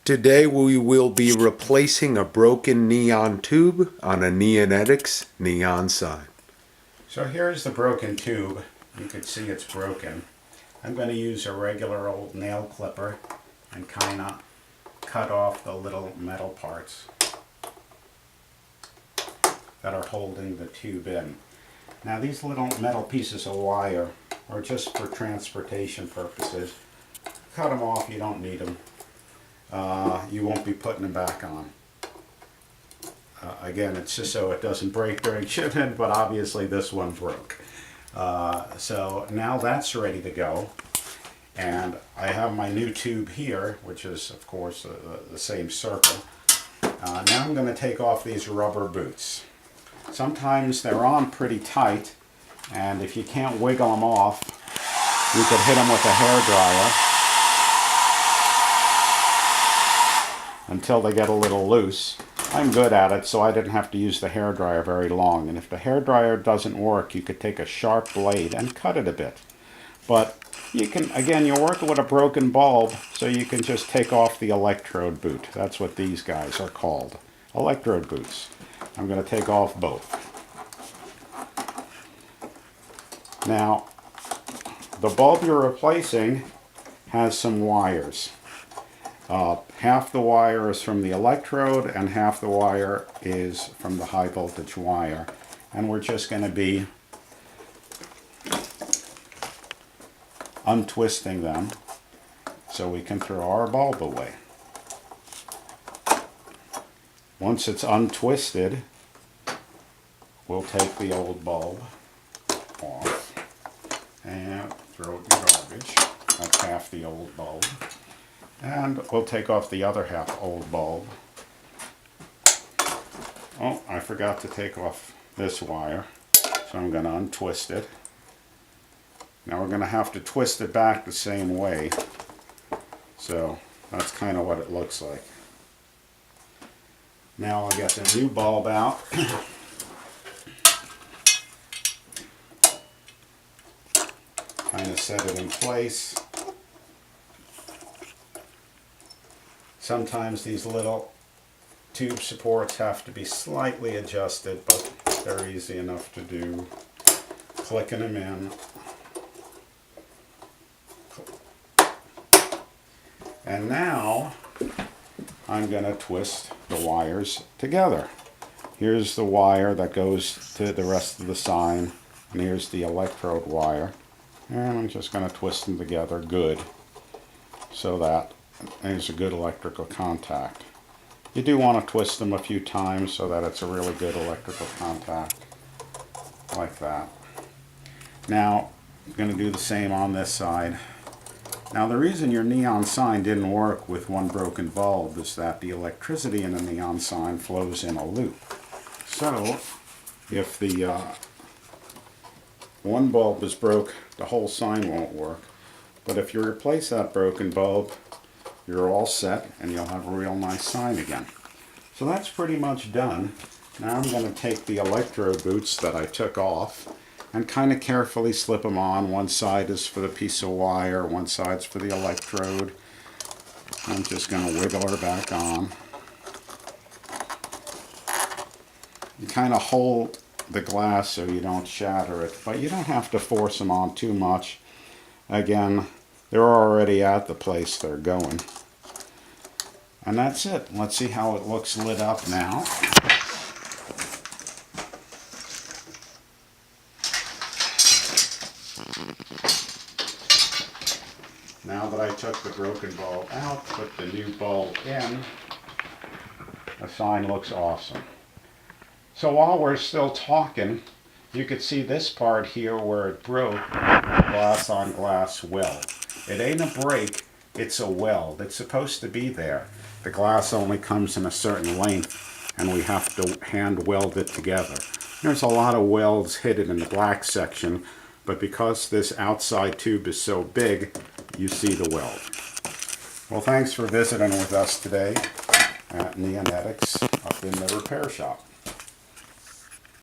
Today we will be replacing a broken neon tube on a Neonetics Neon Sign. So here's the broken tube. You can see it's broken. I'm going to use a regular old nail clipper and kind of cut off the little metal parts that are holding the tube in. Now these little metal pieces of wire are just for transportation purposes. Cut them off, you don't need them. You won't be putting them back on. Again, it's just so it doesn't break during shipment, but obviously this one broke. So now that's ready to go. And I have my new tube here, which is of course the same circle. Now I'm going to take off these rubber boots. Sometimes they're on pretty tight, and if you can't wiggle them off, you could hit them with a hairdryer until they get a little loose. I'm good at it, so I didn't have to use the hairdryer very long. And if the hairdryer doesn't work, you could take a sharp blade and cut it a bit. But you can, again, you're working with a broken bulb, so you can just take off the electrode boot. That's what these guys are called, electrode boots. I'm going to take off both. Now, the bulb you're replacing has some wires. Half the wire is from the electrode and half the wire is from the high voltage wire. And we're just going to be untwisting them so we can throw our bulb away. Once it's untwisted, we'll take the old bulb off and throw it in the garbage. That's half the old bulb. And we'll take off the other half old bulb. Oh, I forgot to take off this wire, so I'm going to untwist it. Now we're going to have to twist it back the same way. So that's kind of what it looks like. Now I'll get the new bulb out. Kind of set it in place. Sometimes these little tube supports have to be slightly adjusted, but they're easy enough to do. Clicking them in. And now I'm going to twist the wires together. Here's the wire that goes to the rest of the sign, and here's the electrode wire. And I'm just going to twist them together good so that there's a good electrical contact. You do want to twist them a few times so that it's a really good electrical contact, like that. Now, I'm going to do the same on this side. Now, the reason your neon sign didn't work with one broken bulb is that the electricity in the neon sign flows in a loop. So, if the one bulb is broke, the whole sign won't work. But if you replace that broken bulb, you're all set and you'll have a real nice sign again. So that's pretty much done. Now I'm going to take the electrode boots that I took off and kind of carefully slip them on. One side is for the piece of wire, one side's for the electrode. I'm just going to wiggle her back on. You kind of hold the glass so you don't shatter it, but you don't have to force them on too much. Again, they're already at the place they're going. And that's it. Let's see how it looks lit up now. Now that I took the broken bulb out, put the new bulb in, the sign looks awesome. So while we're still talking, you could see this part here where it broke, glass on glass weld. It ain't a break, it's a weld. It's supposed to be there. The glass only comes in a certain length and we have to hand weld it together. There's a lot of welds hidden in the black section, but because this outside tube is so big, you see the weld. Well, thanks for visiting with us today at Neonetics up in the repair shop.